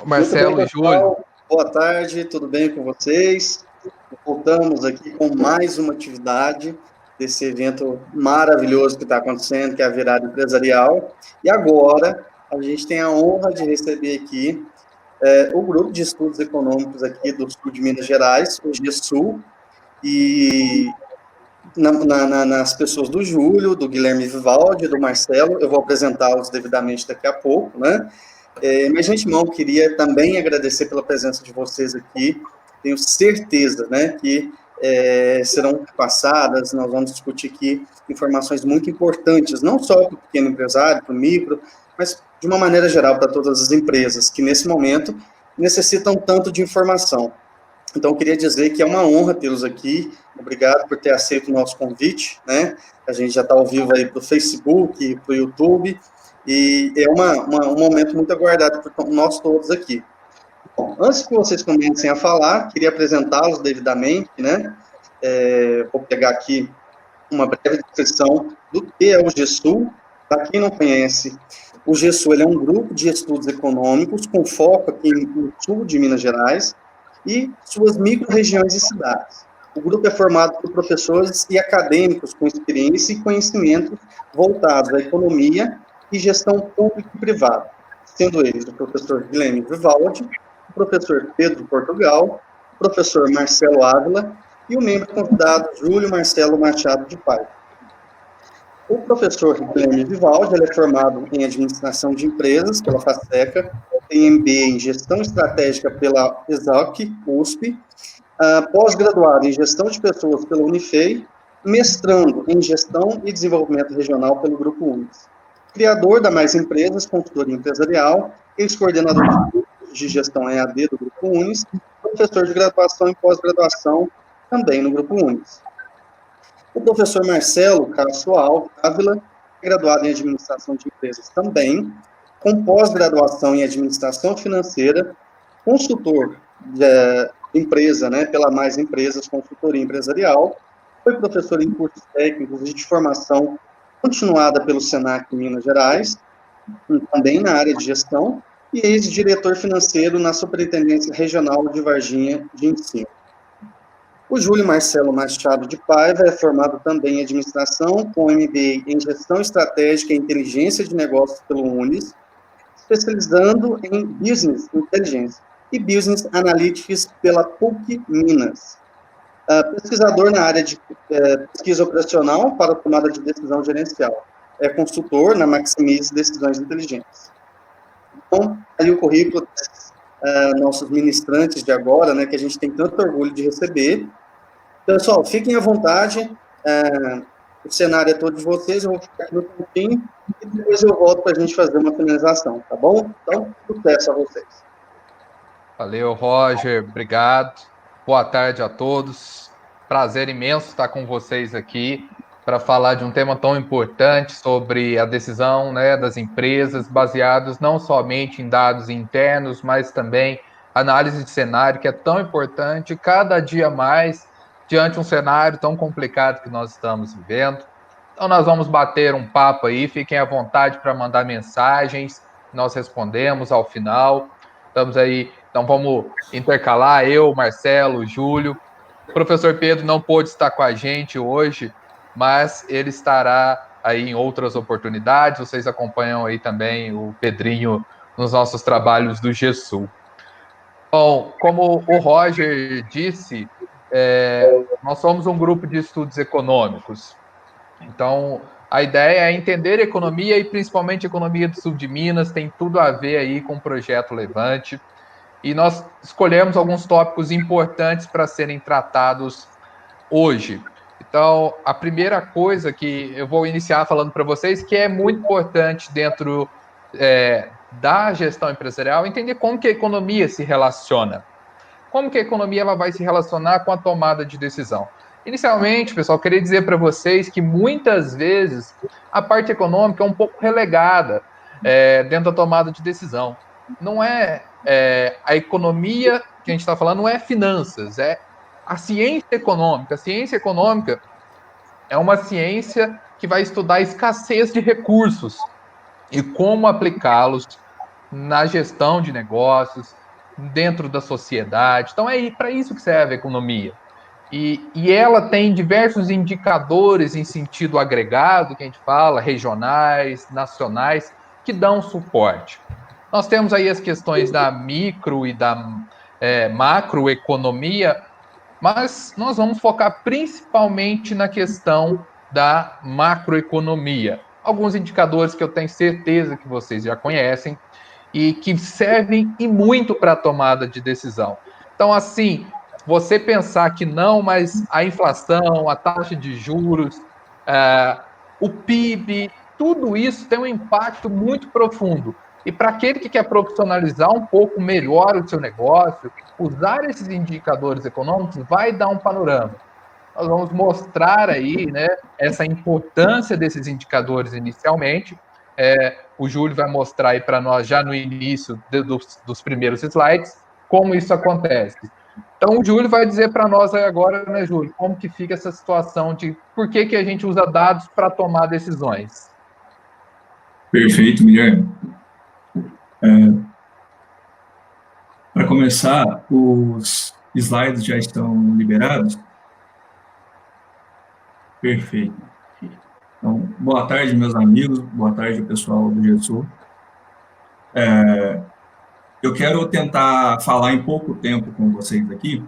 Muito bem, Marcelo e Júlio. pessoal. Boa tarde, tudo bem com vocês? Voltamos aqui com mais uma atividade desse evento maravilhoso que está acontecendo, que é a Virada Empresarial. E agora, a gente tem a honra de receber aqui o Grupo de Estudos Econômicos aqui do Sul de Minas Gerais, o GESUL, e nas pessoas do Júlio, do Guilherme Vivaldi, do Marcelo. Eu vou apresentá-los devidamente daqui a pouco, né? Mas, de antemão, queria também agradecer pela presença de vocês aqui. Tenho certeza, né, que serão passadas, nós vamos discutir aqui informações muito importantes, não só para o pequeno empresário, para o micro, mas de uma maneira geral para todas as empresas que, nesse momento, necessitam tanto de informação. Então, eu queria dizer que é uma honra tê-los aqui. Obrigado por ter aceito o nosso convite, né? A gente já está ao vivo aí para o Facebook, para o YouTube, e é um momento muito aguardado por nós todos aqui. Bom, antes que vocês comecem a falar, queria apresentá-los devidamente, né? Vou pegar aqui uma breve descrição do que é o GESUL. Para quem não conhece, o GESUL ele é um grupo de estudos econômicos com foco aqui no sul de Minas Gerais e suas micro-regiões e cidades. O grupo é formado por professores e acadêmicos com experiência e conhecimentos voltados à economia e gestão pública e privada, sendo eles o professor Guilherme Vivaldi, o professor Pedro Portugal, o professor Marcelo Ávila e o membro convidado Júlio Marcelo Machado de Paiva. O professor Guilherme Vivaldi ele é formado em Administração de Empresas pela FASECA, tem MBA em Gestão Estratégica pela ESAC, USP, pós-graduado em Gestão de Pessoas pela Unifei, mestrando em Gestão e Desenvolvimento Regional pelo Grupo Unis. Criador da Mais Empresas, consultoria empresarial, ex-coordenador de gestão EAD do Grupo Unis, professor de graduação e pós-graduação também no Grupo Unis. O professor Marcelo Castro Ávila, graduado em Administração de Empresas também, com pós-graduação em Administração Financeira, consultor de empresa, né, pela Mais Empresas, consultoria empresarial, foi professor em cursos técnicos e de formação continuada pelo SENAC Minas Gerais, também na área de gestão, e ex-diretor financeiro na Superintendência Regional de Varginha de Ensino. O Júlio Marcelo Machado de Paiva é formado também em administração, com MBA em gestão estratégica e inteligência de negócios pelo Unis, especializando em business intelligence e business analytics pela PUC Minas. Pesquisador na área de pesquisa operacional para tomada de decisão gerencial. É consultor na Maximize Decisões Inteligentes. Então, aí o currículo nossos ministrantes de agora, né, que a gente tem tanto orgulho de receber. Pessoal, fiquem à vontade, o cenário é todo de vocês, eu vou ficar aqui no cantinho, e depois eu volto para a gente fazer uma finalização, tá bom? Então, sucesso a vocês. Valeu, Roger, obrigado. Boa tarde a todos. Prazer imenso estar com vocês aqui para falar de um tema tão importante sobre a decisão, né, das empresas, baseados não somente em dados internos, mas também análise de cenário, que é tão importante cada dia mais diante de um cenário tão complicado que nós estamos vivendo. Então nós vamos bater um papo aí, fiquem à vontade para mandar mensagens, nós respondemos ao final. Estamos aí, então vamos intercalar, eu, Marcelo, Júlio. O professor Pedro não pôde estar com a gente hoje, mas ele estará aí em outras oportunidades. Vocês acompanham aí também o Pedrinho nos nossos trabalhos do GESUL. Bom, como o Roger disse, nós somos um grupo de estudos econômicos. Então, a ideia é entender economia e principalmente a economia do sul de Minas, tem tudo a ver aí com o projeto Levante. E nós escolhemos alguns tópicos importantes para serem tratados hoje. Então, a primeira coisa que eu vou iniciar falando para vocês, que é muito importante dentro da gestão empresarial, entender como que a economia se relaciona. Como que a economia ela vai se relacionar com a tomada de decisão? Inicialmente, pessoal, queria dizer para vocês que muitas vezes a parte econômica é um pouco relegada dentro da tomada de decisão. Não a economia que a gente está falando, não é finanças, é a ciência econômica. A ciência econômica é uma ciência que vai estudar a escassez de recursos e como aplicá-los na gestão de negócios, dentro da sociedade. Então, é para isso que serve a economia. E ela tem diversos indicadores em sentido agregado, que a gente fala, regionais, nacionais, que dão suporte. Nós temos aí as questões da micro e da macroeconomia, mas nós vamos focar principalmente na questão da macroeconomia. Alguns indicadores que eu tenho certeza que vocês já conhecem e que servem e muito para a tomada de decisão. Então, assim, você pensar que não, mas a inflação, a taxa de juros, o PIB, tudo isso tem um impacto muito profundo. E para aquele que quer profissionalizar um pouco melhor o seu negócio, usar esses indicadores econômicos vai dar um panorama. Nós vamos mostrar aí, né, essa importância desses indicadores inicialmente. O Júlio vai mostrar aí para nós já no início dos primeiros slides como isso acontece. Então o Júlio vai dizer para nós aí agora, né, Júlio, como que fica essa situação de por que a gente usa dados para tomar decisões. Perfeito, Guilherme. Para começar, os slides já estão liberados? Perfeito. Então, boa tarde, meus amigos, boa tarde, pessoal do GESUL. Eu quero tentar falar em pouco tempo com vocês aqui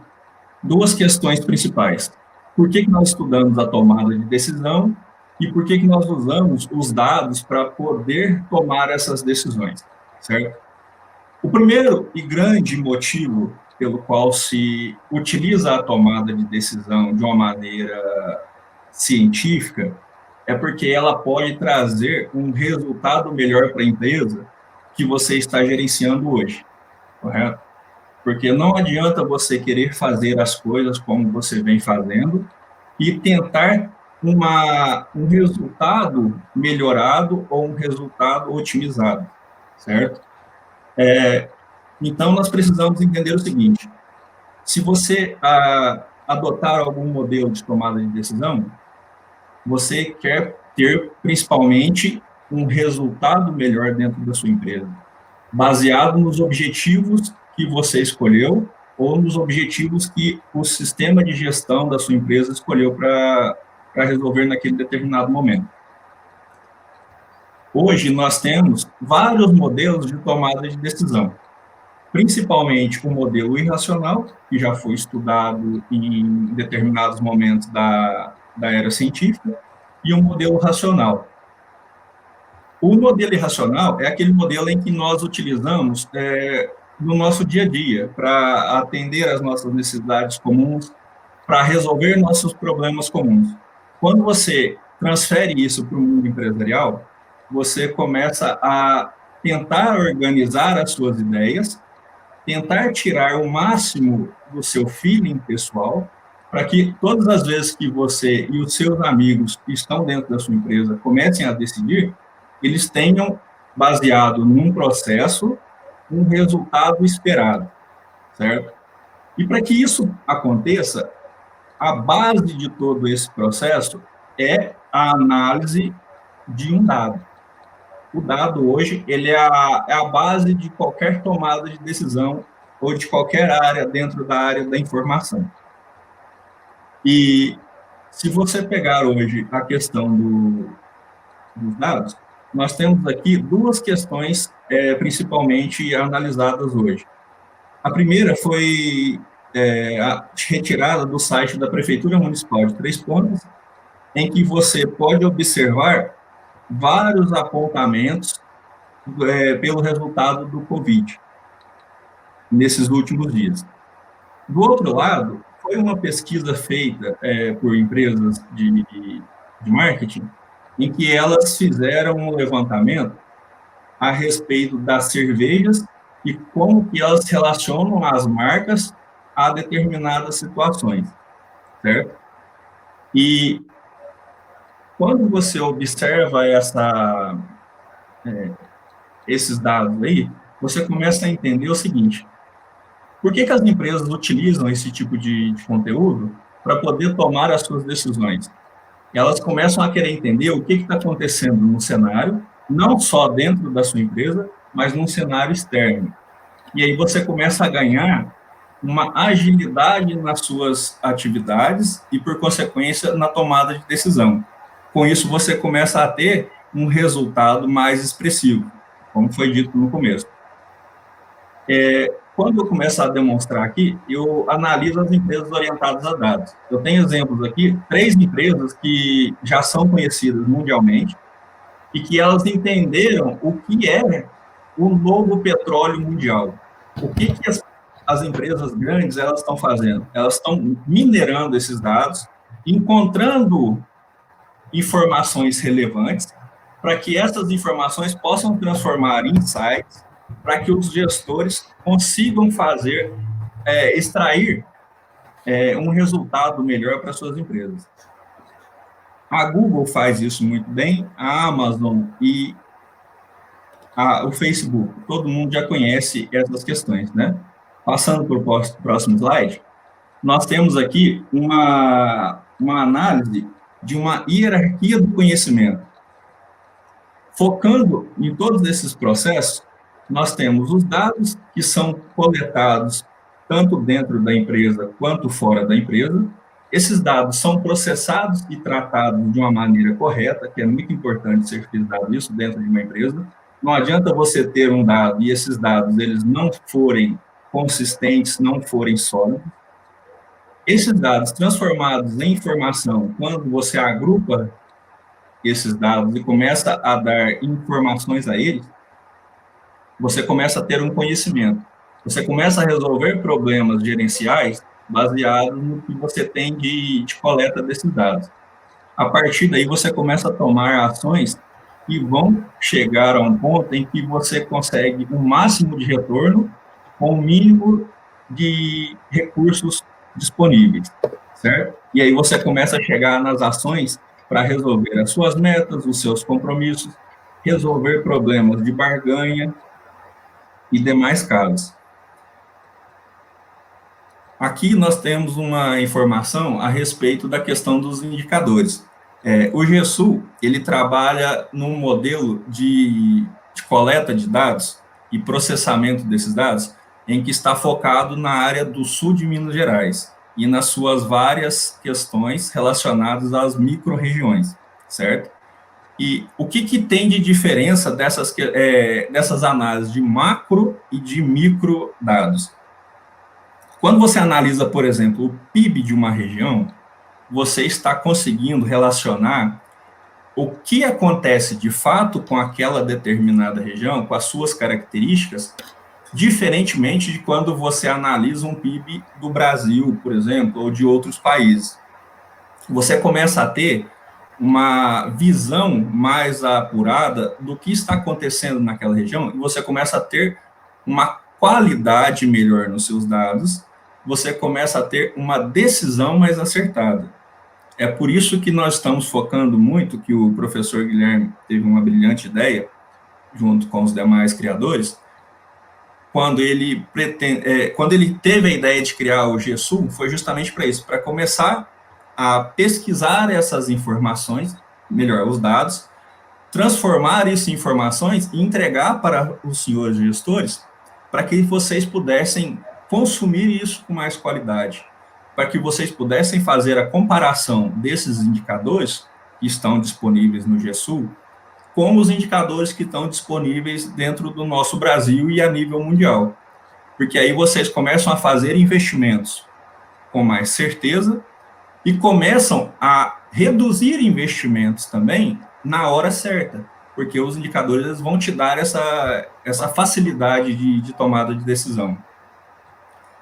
duas questões principais. Por que nós estudamos a tomada de decisão e por que nós usamos os dados para poder tomar essas decisões, certo? O primeiro e grande motivo pelo qual se utiliza a tomada de decisão de uma maneira científica é porque ela pode trazer um resultado melhor para a empresa que você está gerenciando hoje, correto? Porque não adianta você querer fazer as coisas como você vem fazendo e tentar um resultado melhorado ou um resultado otimizado, certo? Então, nós precisamos entender o seguinte: se você adotar algum modelo de tomada de decisão, você quer ter, principalmente, um resultado melhor dentro da sua empresa, baseado nos objetivos que você escolheu ou nos objetivos que o sistema de gestão da sua empresa escolheu para resolver naquele determinado momento. Hoje, nós temos vários modelos de tomada de decisão, principalmente o modelo irracional, que já foi estudado em determinados momentos da era científica, e um modelo racional. O modelo irracional é aquele modelo em que nós utilizamos no nosso dia a dia, para atender às nossas necessidades comuns, para resolver nossos problemas comuns. Quando você transfere isso para o mundo empresarial, você começa a tentar organizar as suas ideias, tentar tirar o máximo do seu feeling pessoal, para que todas as vezes que você e os seus amigos que estão dentro da sua empresa comecem a decidir, eles tenham, baseado num processo, um resultado esperado, certo? E para que isso aconteça, a base de todo esse processo é a análise de um dado. O dado hoje, ele é a base de qualquer tomada de decisão ou de qualquer área dentro da área da informação. E se você pegar hoje a questão dos dados, nós temos aqui duas questões principalmente analisadas hoje. A primeira foi a retirada do site da Prefeitura Municipal de Três Pontas, em que você pode observar vários apontamentos pelo resultado do Covid, nesses últimos dias. Do outro lado, foi uma pesquisa feita por empresas de marketing, em que elas fizeram um levantamento a respeito das cervejas e como que elas relacionam as marcas a determinadas situações, certo? E quando você observa esses dados aí, você começa a entender o seguinte: por que as empresas utilizam esse tipo de conteúdo para poder tomar as suas decisões? Elas começam a querer entender o que está acontecendo no cenário, não só dentro da sua empresa, mas num cenário externo. E aí você começa a ganhar uma agilidade nas suas atividades e, por consequência, na tomada de decisão. Com isso, você começa a ter um resultado mais expressivo, como foi dito no começo. Quando eu começo a demonstrar aqui, eu analiso as empresas orientadas a dados. Eu tenho exemplos aqui, 3 empresas que já são conhecidas mundialmente e que elas entenderam o que é o novo petróleo mundial. O que as empresas grandes elas estão fazendo? Elas estão minerando esses dados, encontrando informações relevantes para que essas informações possam transformar em insights para que os gestores consigam fazer, extrair um resultado melhor para suas empresas. A Google faz isso muito bem, a Amazon e o Facebook, todo mundo já conhece essas questões, né? Passando para o próximo slide, nós temos aqui uma análise de uma hierarquia do conhecimento. Focando em todos esses processos, nós temos os dados que são coletados tanto dentro da empresa quanto fora da empresa. Esses dados são processados e tratados de uma maneira correta, que é muito importante ser frisado isso dentro de uma empresa. Não adianta você ter um dado e esses dados eles não forem consistentes, não forem sólidos. Esses dados transformados em informação, quando você agrupa esses dados e começa a dar informações a eles, você começa a ter um conhecimento. Você começa a resolver problemas gerenciais baseados no que você tem de coleta desses dados. A partir daí, você começa a tomar ações que vão chegar a um ponto em que você consegue o máximo de retorno com o mínimo de recursos disponíveis, certo? E aí você começa a chegar nas ações para resolver as suas metas, os seus compromissos, resolver problemas de barganha e demais casos. Aqui nós temos uma informação a respeito da questão dos indicadores. O GESUL, ele trabalha num modelo de coleta de dados e processamento desses dados, em que está focado na área do sul de Minas Gerais e nas suas várias questões relacionadas às micro-regiões, certo? E o que tem de diferença dessas análises de macro e de micro dados? Quando você analisa, por exemplo, o PIB de uma região, você está conseguindo relacionar o que acontece de fato com aquela determinada região, com as suas características, diferentemente de quando você analisa um PIB do Brasil, por exemplo, ou de outros países. Você começa a ter uma visão mais apurada do que está acontecendo naquela região e você começa a ter uma qualidade melhor nos seus dados, você começa a ter uma decisão mais acertada. É por isso que nós estamos focando muito, que o professor Guilherme teve uma brilhante ideia, junto com os demais criadores, quando ele teve a ideia de criar o GESUL, foi justamente para isso, para começar a pesquisar essas informações, melhor, os dados, transformar isso em informações e entregar para os senhores gestores para que vocês pudessem consumir isso com mais qualidade, para que vocês pudessem fazer a comparação desses indicadores que estão disponíveis no GESUL com os indicadores que estão disponíveis dentro do nosso Brasil e a nível mundial. Porque aí vocês começam a fazer investimentos com mais certeza e começam a reduzir investimentos também na hora certa, porque os indicadores vão te dar essa facilidade de tomada de decisão.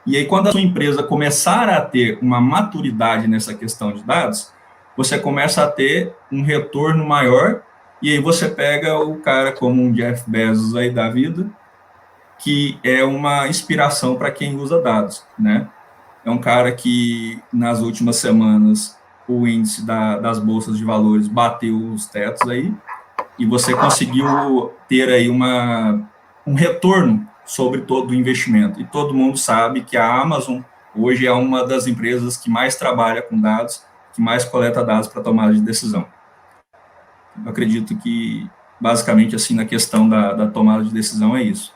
E aí, quando a sua empresa começar a ter uma maturidade nessa questão de dados, você começa a ter um retorno maior, e aí você pega o cara como um Jeff Bezos aí da vida, que é uma inspiração para quem usa dados, né? É um cara que, nas últimas semanas, o índice das bolsas de valores bateu os tetos aí, e você conseguiu ter aí um retorno sobre todo o investimento. E todo mundo sabe que a Amazon hoje é uma das empresas que mais trabalha com dados, que mais coleta dados para tomada de decisão. Eu acredito que basicamente, assim, na questão da tomada de decisão é isso.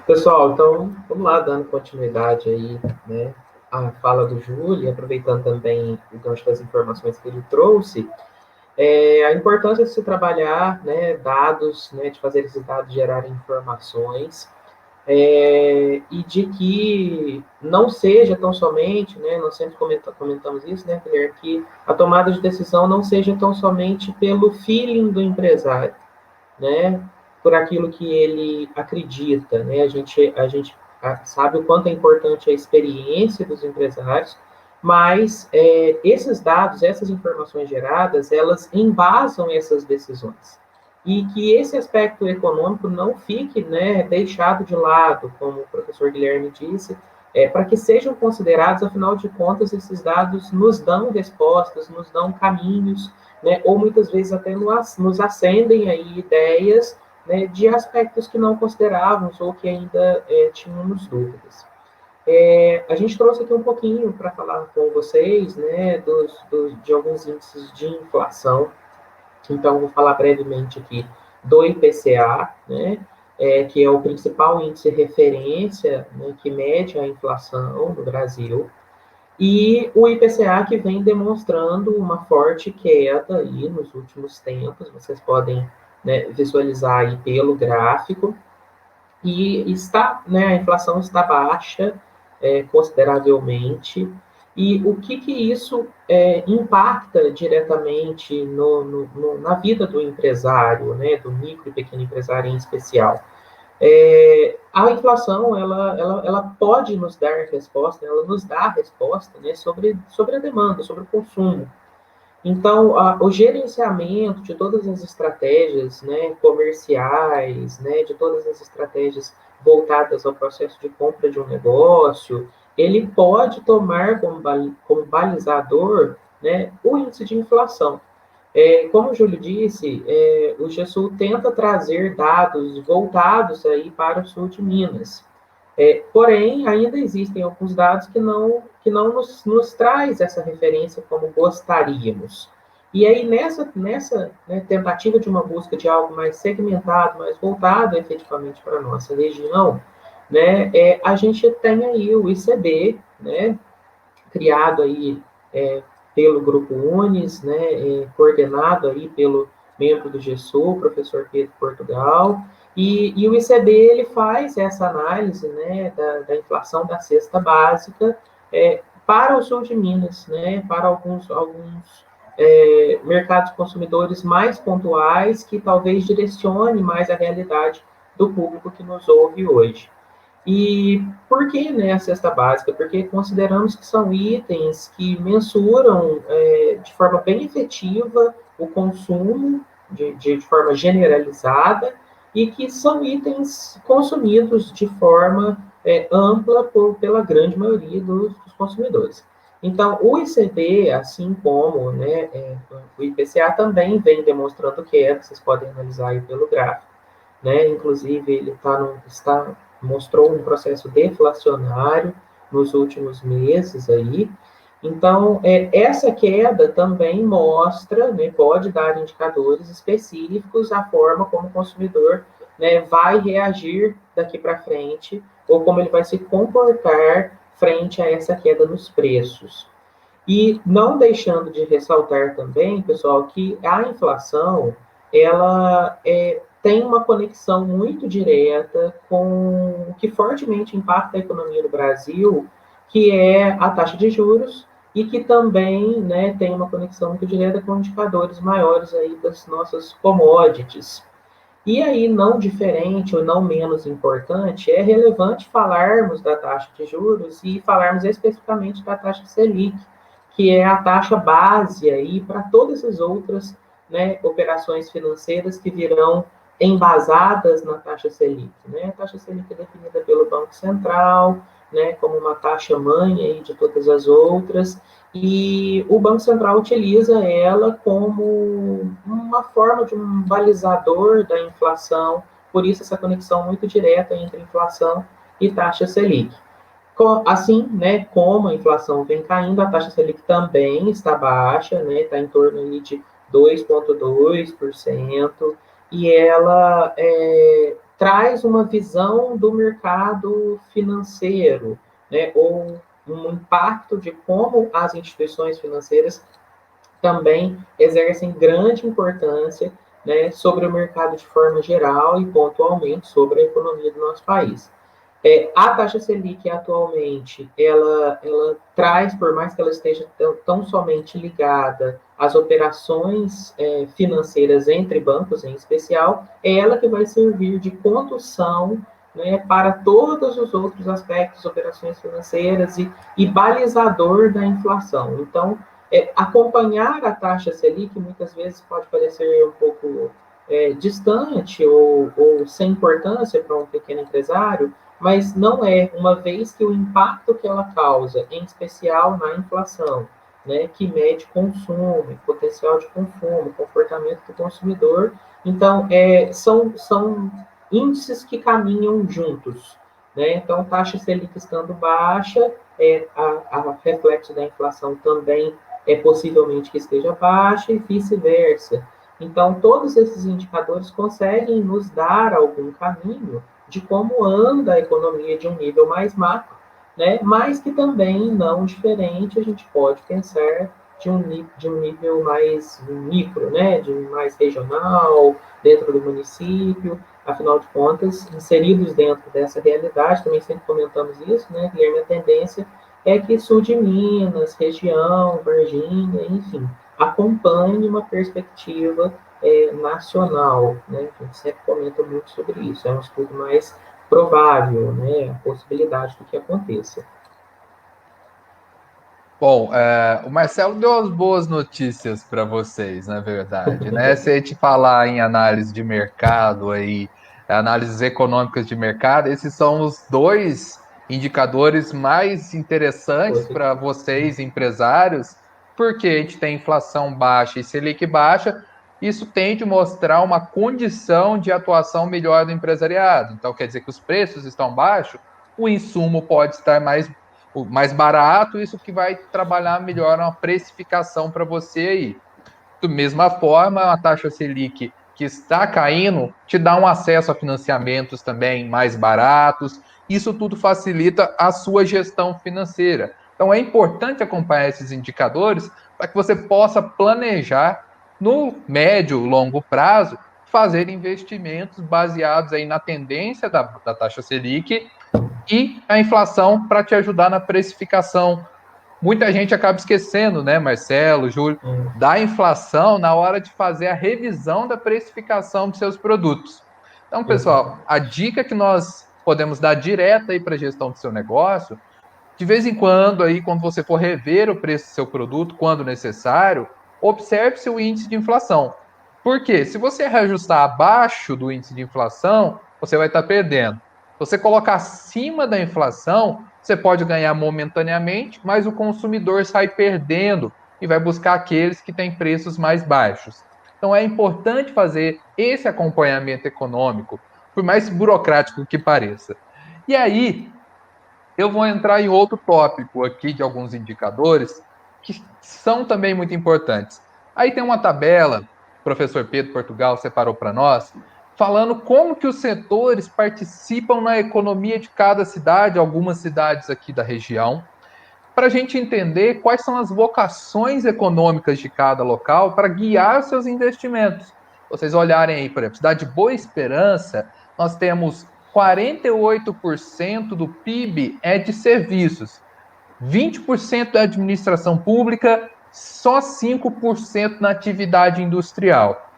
Pessoal, então vamos lá, dando continuidade aí, né, à fala do Júlio, aproveitando também o gancho das informações que ele trouxe, a importância de se trabalhar, né, dados, né, de fazer esses dados gerarem informações, e de que não seja tão somente, né, nós sempre comentamos isso, né, Guilherme, que a tomada de decisão não seja tão somente pelo feeling do empresário, né, por aquilo que ele acredita, né, a gente sabe o quanto é importante a experiência dos empresários, mas esses dados, essas informações geradas, elas embasam essas decisões. E que esse aspecto econômico não fique, né, deixado de lado, como o professor Guilherme disse, para que sejam considerados, afinal de contas, esses dados nos dão respostas, nos dão caminhos, né, ou muitas vezes até nos acendem aí ideias, né, de aspectos que não considerávamos ou que ainda tínhamos dúvidas. A gente trouxe aqui um pouquinho para falar com vocês, né, de alguns índices de inflação. Então, vou falar brevemente aqui do IPCA, né, que é o principal índice de referência, né, que mede a inflação no Brasil, e o IPCA que vem demonstrando uma forte queda aí nos últimos tempos, vocês podem, né, visualizar aí pelo gráfico, e está, né, a inflação está baixa consideravelmente. E o que isso impacta diretamente na vida do empresário, né, do micro e pequeno empresário em especial? A inflação, ela pode nos dar resposta, ela nos dá resposta, né, sobre a demanda, sobre o consumo. Então, o gerenciamento de todas as estratégias, né, comerciais, né, de todas as estratégias voltadas ao processo de compra de um negócio, ele pode tomar como balizador, né, o índice de inflação. Como o Júlio disse, o GESUL tenta trazer dados voltados aí para o sul de Minas. Porém, ainda existem alguns dados que não nos traz essa referência como gostaríamos. E aí, nessa né, tentativa de uma busca de algo mais segmentado, mais voltado efetivamente para a nossa região, né, a gente tem aí o ICB, né, criado aí pelo Grupo Unis, né, coordenado aí pelo membro do GESUL, professor Pedro Portugal, e o ICB ele faz essa análise, né, da inflação da cesta básica para o sul de Minas, né, para alguns mercados consumidores mais pontuais que talvez direcione mais a realidade do público que nos ouve hoje. E por que, né, a cesta básica? Porque consideramos que são itens que mensuram de forma bem efetiva o consumo de forma generalizada e que são itens consumidos de forma ampla pela grande maioria dos consumidores. Então, o ICB, assim como, né, o IPCA, também vem demonstrando queda, vocês podem analisar aí pelo gráfico, né? Inclusive, ele mostrou um processo deflacionário nos últimos meses aí. Então, essa queda também mostra, né, pode dar indicadores específicos à forma como o consumidor, né, vai reagir daqui para frente, ou como ele vai se comportar frente a essa queda nos preços. E não deixando de ressaltar também, pessoal, que a inflação, ela tem uma conexão muito direta com o que fortemente impacta a economia do Brasil, que é a taxa de juros, e que também, né, tem uma conexão muito direta com indicadores maiores aí das nossas commodities. E aí, não diferente ou não menos importante, é relevante falarmos da taxa de juros e falarmos especificamente da taxa Selic, que é a taxa base aí para todas as outras, né, operações financeiras que virão embasadas na taxa Selic, né? A taxa Selic é definida pelo Banco Central, né, como uma taxa mãe aí de todas as outras, e o Banco Central utiliza ela como uma forma de um balizador da inflação, por isso essa conexão muito direta entre inflação e taxa Selic. Assim, né, como a inflação vem caindo, a taxa Selic também está baixa, né, está em torno ali de 2,2%, e ela traz uma visão do mercado financeiro, né, ou um impacto de como as instituições financeiras também exercem grande importância, né, sobre o mercado de forma geral e pontualmente sobre a economia do nosso país. A taxa Selic atualmente, ela traz, por mais que ela esteja tão somente ligada às operações financeiras entre bancos em especial, é ela que vai servir de condução, né, para todos os outros aspectos, operações financeiras e balizador da inflação. Então, acompanhar a taxa Selic muitas vezes pode parecer um pouco distante ou sem importância para um pequeno empresário, mas não é, uma vez que o impacto que ela causa, em especial na inflação, né, que mede consumo, potencial de consumo, comportamento do consumidor, então são índices que caminham juntos, né? Então, taxa Selic estando baixa, a reflexo da inflação também possivelmente que esteja baixa e vice-versa. Então, todos esses indicadores conseguem nos dar algum caminho de como anda a economia de um nível mais macro, né? Mas que também, não diferente, a gente pode pensar de um nível mais micro, né? De mais regional, dentro do município. Afinal de contas, inseridos dentro dessa realidade, também sempre comentamos isso, né, Guilherme? A tendência é que sul de Minas, região, Varginha, enfim, acompanhe uma perspectiva nacional, né? A gente sempre comenta muito sobre isso, é um estudo mais provável, né? A possibilidade do que aconteça. Bom, o Marcelo deu as boas notícias para vocês, na verdade, né? Se a gente falar em análise de mercado aí, análises econômicas de mercado, esses são os dois indicadores mais interessantes para vocês, empresários, porque a gente tem inflação baixa e Selic baixa, isso tende a mostrar uma condição de atuação melhor do empresariado. Então, quer dizer que os preços estão baixos, o insumo pode estar mais barato, isso que vai trabalhar melhor uma precificação para você aí. Da mesma forma, a taxa Selic que está caindo te dá um acesso a financiamentos também mais baratos. Isso tudo facilita a sua gestão financeira. Então é importante acompanhar esses indicadores para que você possa planejar no médio, longo prazo, fazer investimentos baseados aí na tendência da taxa Selic e a inflação para te ajudar na precificação. Muita gente acaba esquecendo, né, Marcelo, Júlio, da inflação na hora de fazer a revisão da precificação de seus produtos. Então, pessoal, a dica que nós podemos dar direta aí para a gestão do seu negócio, de vez em quando, aí, quando você for rever o preço do seu produto, quando necessário, observe seu índice de inflação. Por quê? Se você reajustar abaixo do índice de inflação, você vai estar perdendo. Se você colocar acima da inflação, você pode ganhar momentaneamente, mas o consumidor sai perdendo e vai buscar aqueles que têm preços mais baixos. Então é importante fazer esse acompanhamento econômico, por mais burocrático que pareça. E aí, eu vou entrar em outro tópico aqui de alguns indicadores que são também muito importantes. Aí tem uma tabela, o professor Pedro Portugal separou para nós, falando como que os setores participam na economia de cada cidade, algumas cidades aqui da região, para a gente entender quais são as vocações econômicas de cada local para guiar seus investimentos. Vocês olharem aí, por exemplo, cidade de Boa Esperança, nós temos 48% do PIB é de serviços, 20% da administração pública, só 5% na atividade industrial.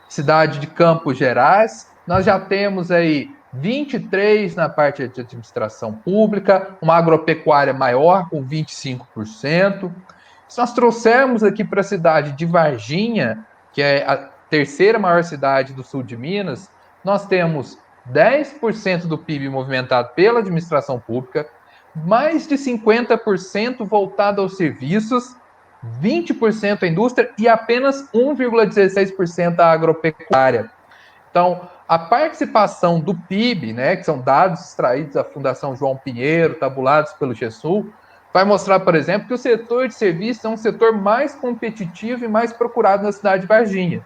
Cidade de Campos Gerais, nós já temos aí 23% na parte de administração pública, uma agropecuária maior, com 25%. Se nós trouxermos aqui para a cidade de Varginha, que é a terceira maior cidade do sul de Minas, nós temos 10% do PIB movimentado pela administração pública, mais de 50% voltado aos serviços, 20% à indústria e apenas 1,16% à agropecuária. Então, a participação do PIB, né, que são dados extraídos da Fundação João Pinheiro, tabulados pelo GESUL, vai mostrar, por exemplo, que o setor de serviços é um setor mais competitivo e mais procurado na cidade de Varginha.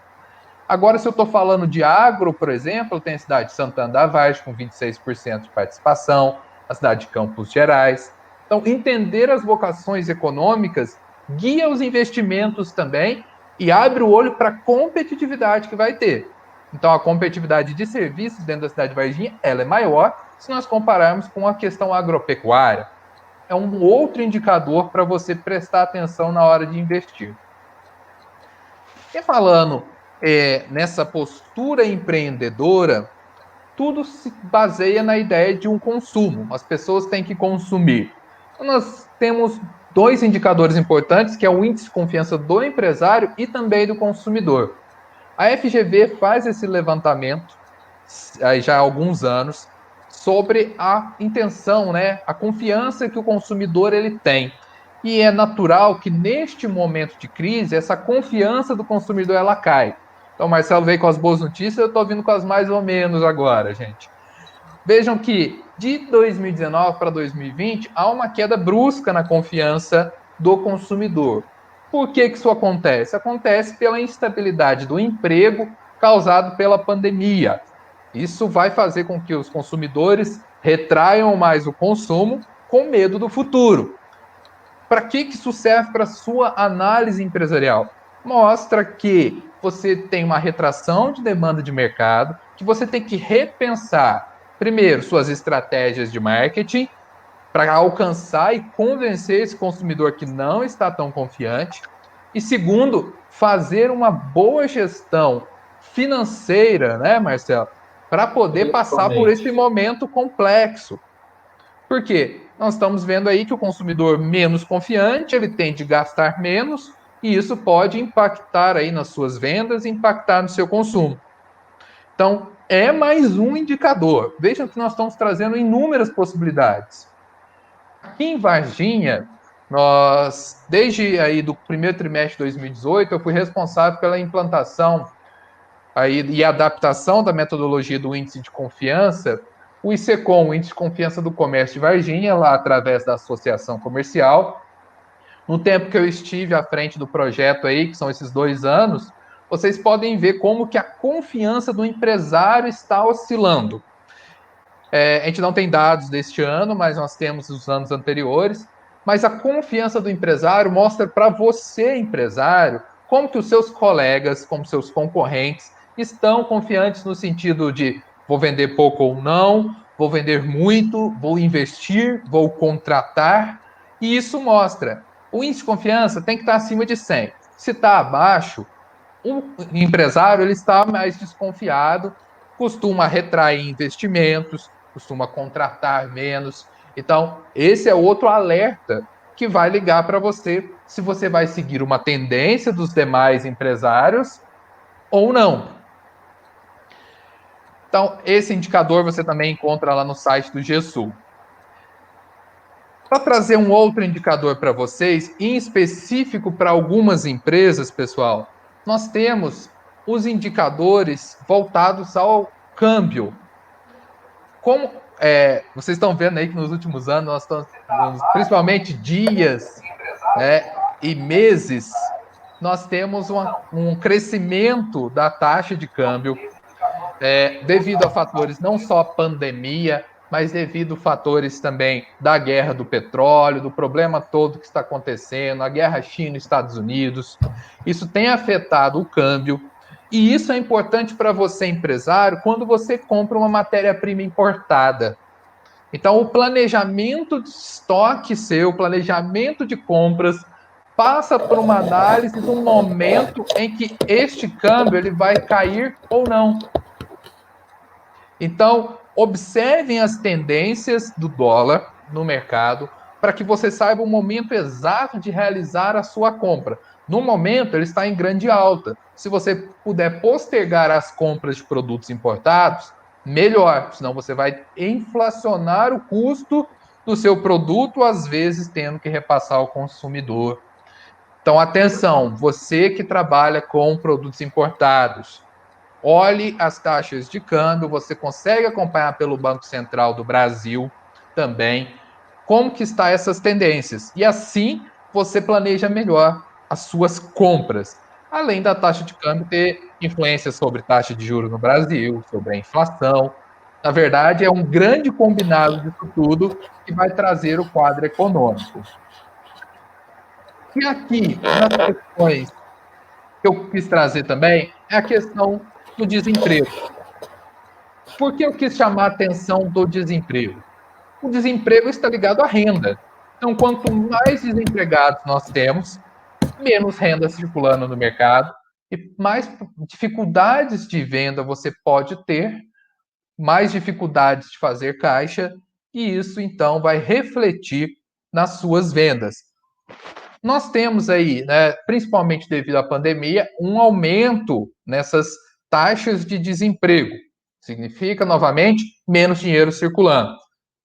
Agora, se eu estou falando de agro, por exemplo, tem a cidade de Santana da Vargem, com 26% de participação, a cidade de Campos Gerais. Então, entender as vocações econômicas guia os investimentos também e abre o olho para a competitividade que vai ter. Então, a competitividade de serviços dentro da cidade de Varginha, ela é maior se nós compararmos com a questão agropecuária. É um outro indicador para você prestar atenção na hora de investir. E falando nessa postura empreendedora, tudo se baseia na ideia de um consumo. As pessoas têm que consumir. Então, nós temos dois indicadores importantes, que é o índice de confiança do empresário e também do consumidor. A FGV faz esse levantamento já há alguns anos sobre a intenção, né, a confiança que o consumidor ele tem. E é natural que neste momento de crise essa confiança do consumidor ela cai. Então, o Marcelo veio com as boas notícias, eu estou vindo com as mais ou menos agora, gente. Vejam que de 2019 para 2020 há uma queda brusca na confiança do consumidor. Por que isso acontece? Acontece pela instabilidade do emprego causado pela pandemia. Isso vai fazer com que os consumidores retraiam mais o consumo com medo do futuro. Para que isso serve para a sua análise empresarial? Mostra que você tem uma retração de demanda de mercado, que você tem que repensar, primeiro, suas estratégias de marketing para alcançar e convencer esse consumidor que não está tão confiante. E segundo, fazer uma boa gestão financeira, né, Marcelo? Para poder passar por esse momento complexo. Por quê? Nós estamos vendo aí que o consumidor menos confiante, ele tende a gastar menos, e isso pode impactar aí nas suas vendas, impactar no seu consumo. Então, é mais um indicador. Vejam que nós estamos trazendo inúmeras possibilidades. Aqui em Varginha, nós, desde aí do primeiro trimestre de 2018, eu fui responsável pela implantação aí, e adaptação da metodologia do índice de confiança, o ICECOM, o Índice de Confiança do Comércio de Varginha, lá através da Associação Comercial. No tempo que eu estive à frente do projeto aí, que são esses 2 anos, vocês podem ver como que a confiança do empresário está oscilando. A gente não tem dados deste ano, mas nós temos os anos anteriores. Mas a confiança do empresário mostra para você, empresário, como que os seus colegas, como seus concorrentes, estão confiantes no sentido de vou vender pouco ou não, vou vender muito, vou investir, vou contratar. E isso mostra. O índice de confiança tem que estar acima de 100. Se está abaixo, o empresário ele está mais desconfiado, costuma retrair investimentos, costuma contratar menos. Então, esse é outro alerta que vai ligar para você se você vai seguir uma tendência dos demais empresários ou não. Então, esse indicador você também encontra lá no site do GESUL. Para trazer um outro indicador para vocês, em específico para algumas empresas, pessoal, nós temos os indicadores voltados ao câmbio. Como vocês estão vendo aí que nos últimos anos, nós estamos, principalmente dias, né, e meses, nós temos um crescimento da taxa de câmbio devido a fatores não só pandemia, mas devido a fatores também da guerra do petróleo, do problema todo que está acontecendo, a guerra China-Estados Unidos. Isso tem afetado o câmbio. E isso é importante para você, empresário, quando você compra uma matéria-prima importada. Então, o planejamento de estoque seu, o planejamento de compras, passa por uma análise do momento em que este câmbio ele vai cair ou não. Então, observem as tendências do dólar no mercado para que você saiba o momento exato de realizar a sua compra. No momento, ele está em grande alta. Se você puder postergar as compras de produtos importados, melhor, senão você vai inflacionar o custo do seu produto, às vezes tendo que repassar ao consumidor. Então, atenção, você que trabalha com produtos importados, olhe as taxas de câmbio, você consegue acompanhar pelo Banco Central do Brasil também. como que está essas tendências. E assim você planeja melhor as suas compras. Além da taxa de câmbio ter influência sobre taxa de juros no Brasil, sobre a inflação. Na verdade, é um grande combinado disso tudo que vai trazer o quadro econômico. E aqui, nas questões que eu quis trazer também, é a questão do desemprego. Por que eu quis chamar a atenção do desemprego? O desemprego está ligado à renda. Então, quanto mais desempregados nós temos, menos renda circulando no mercado e mais dificuldades de venda você pode ter, mais dificuldades de fazer caixa, e isso então vai refletir nas suas vendas. Nós temos aí, né, principalmente devido à pandemia, um aumento nessas taxas de desemprego. Significa, novamente, menos dinheiro circulando.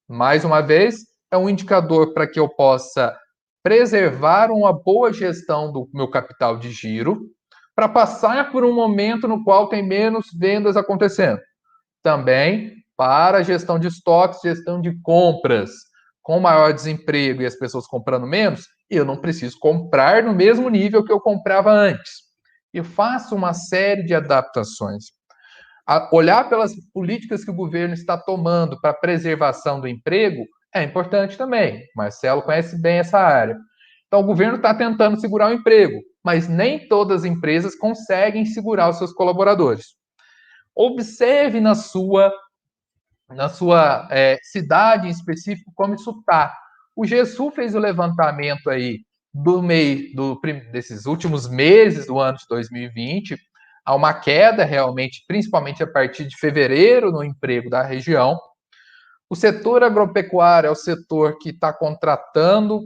Mais uma vez, é um indicador para que eu possa preservar uma boa gestão do meu capital de giro, para passar por um momento no qual tem menos vendas acontecendo. Também para a gestão de estoques, gestão de compras. Com maior desemprego e as pessoas comprando menos, eu não preciso comprar no mesmo nível que eu comprava antes. Eu faço uma série de adaptações. Olhar pelas políticas que o governo está tomando para a preservação do emprego é importante também. Marcelo conhece bem essa área. Então, o governo está tentando segurar o emprego, mas nem todas as empresas conseguem segurar os seus colaboradores. Observe na sua cidade em específico como isso está. O GESU fez o levantamento aí desses últimos meses do ano de 2020, há uma queda realmente, principalmente a partir de fevereiro, no emprego da região. O setor agropecuário é o setor que está contratando,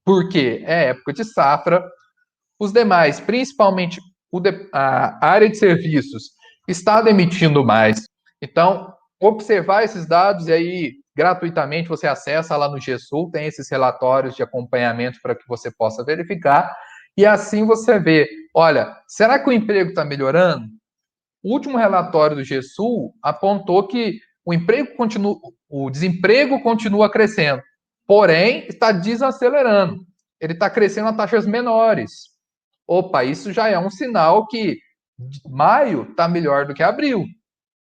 porque é época de safra. Os demais, principalmente a área de serviços, está demitindo mais. Então, observar esses dados e aí gratuitamente você acessa lá no GESUL, tem esses relatórios de acompanhamento para que você possa verificar, e assim você vê, olha, será que o emprego está melhorando? O último relatório do GESUL apontou que o desemprego continua crescendo, porém está desacelerando. Ele está crescendo a taxas menores. Opa, isso já é um sinal que maio está melhor do que abril.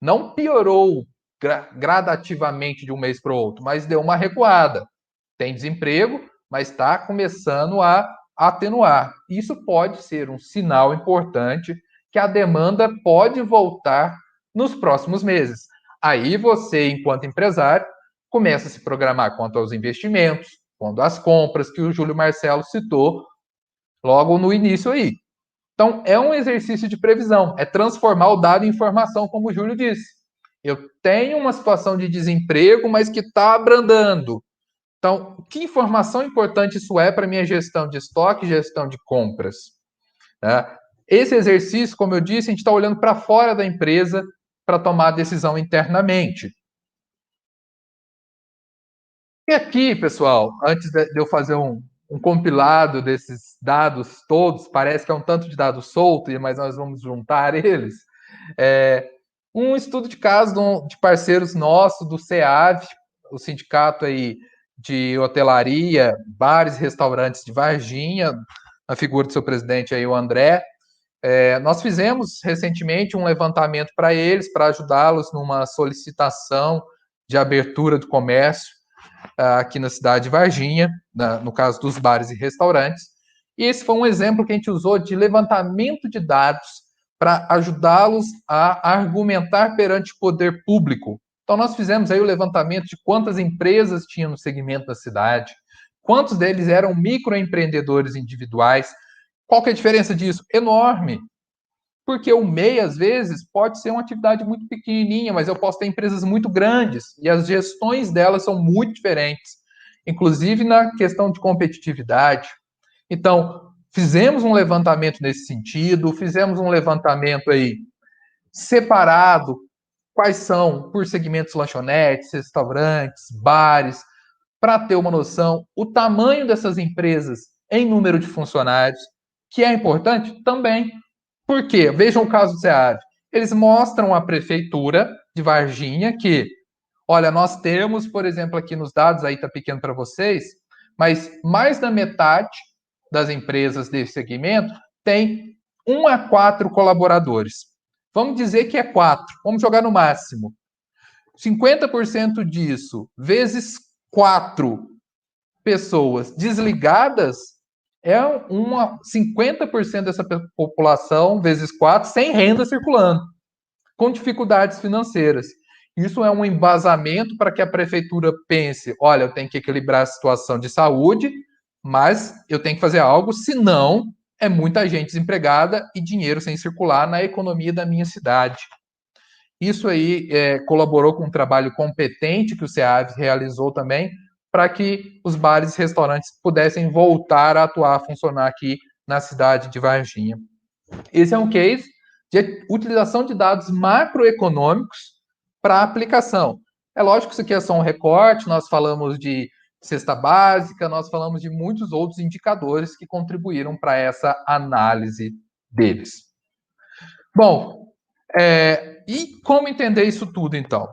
Não piorou gradativamente de um mês para o outro, mas deu uma recuada. Tem desemprego, mas está começando a atenuar. Isso pode ser um sinal importante que a demanda pode voltar nos próximos meses. Aí você, enquanto empresário, começa a se programar quanto aos investimentos, quanto às compras que o Júlio Marcelo citou logo no início aí. Então, é um exercício de previsão, é transformar o dado em informação, como o Júlio disse. Eu tenho uma situação de desemprego, mas que está abrandando. Então, que informação importante isso é para minha gestão de estoque e gestão de compras? Esse exercício, como eu disse, a gente está olhando para fora da empresa para tomar a decisão internamente. E aqui, pessoal, antes de eu fazer um compilado desses dados todos, parece que é um tanto de dados solto, mas nós vamos juntar eles. Um estudo de caso de parceiros nossos, do SEAV, o sindicato aí de hotelaria, bares e restaurantes de Varginha, a figura do seu presidente aí, o André. Nós fizemos recentemente um levantamento para eles, para ajudá-los numa solicitação de abertura do comércio aqui na cidade de Varginha, no caso dos bares e restaurantes. E esse foi um exemplo que a gente usou de levantamento de dados para ajudá-los a argumentar perante o poder público. Então, nós fizemos aí o levantamento de quantas empresas tinham no segmento da cidade, quantos deles eram microempreendedores individuais. Qual que é a diferença disso? Enorme. Porque o MEI, às vezes, pode ser uma atividade muito pequenininha, mas eu posso ter empresas muito grandes e as gestões delas são muito diferentes, inclusive na questão de competitividade. Então, fizemos um levantamento nesse sentido, fizemos um levantamento aí separado, quais são por segmentos lanchonetes, restaurantes, bares, para ter uma noção, o tamanho dessas empresas em número de funcionários, que é importante também. Por quê? Vejam o caso do SEAD. Eles mostram à prefeitura de Varginha que olha, nós temos, por exemplo, aqui nos dados, aí está pequeno para vocês, mas mais da metade das empresas desse segmento tem 1 a 4 colaboradores. Vamos dizer que é 4, vamos jogar no máximo. 50% disso, vezes 4 pessoas desligadas, é 50% dessa população, vezes 4, sem renda circulando, com dificuldades financeiras. Isso é um embasamento para que a prefeitura pense, olha, eu tenho que equilibrar a situação de saúde, mas eu tenho que fazer algo, senão é muita gente desempregada e dinheiro sem circular na economia da minha cidade. Isso aí colaborou com um trabalho competente que o SEAV realizou também, para que os bares e restaurantes pudessem voltar a atuar, a funcionar aqui na cidade de Varginha. Esse é um case de utilização de dados macroeconômicos para aplicação. É lógico que isso aqui é só um recorte, nós falamos de cesta básica, nós falamos de muitos outros indicadores que contribuíram para essa análise deles. Bom, e como entender isso tudo, então?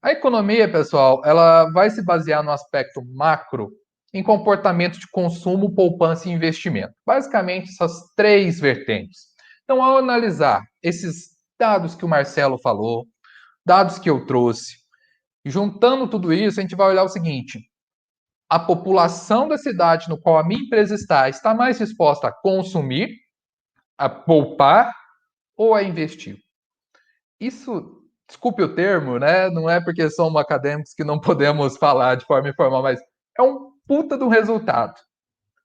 A economia, pessoal, ela vai se basear no aspecto macro em comportamento de consumo, poupança e investimento. Basicamente, essas 3 vertentes. Então, ao analisar esses dados que o Marcelo falou, dados que eu trouxe, juntando tudo isso, a gente vai olhar o seguinte: a população da cidade no qual a minha empresa está mais disposta a consumir, a poupar ou a investir? Isso, desculpe o termo, né? Não é porque somos acadêmicos que não podemos falar de forma informal, mas é um puta do resultado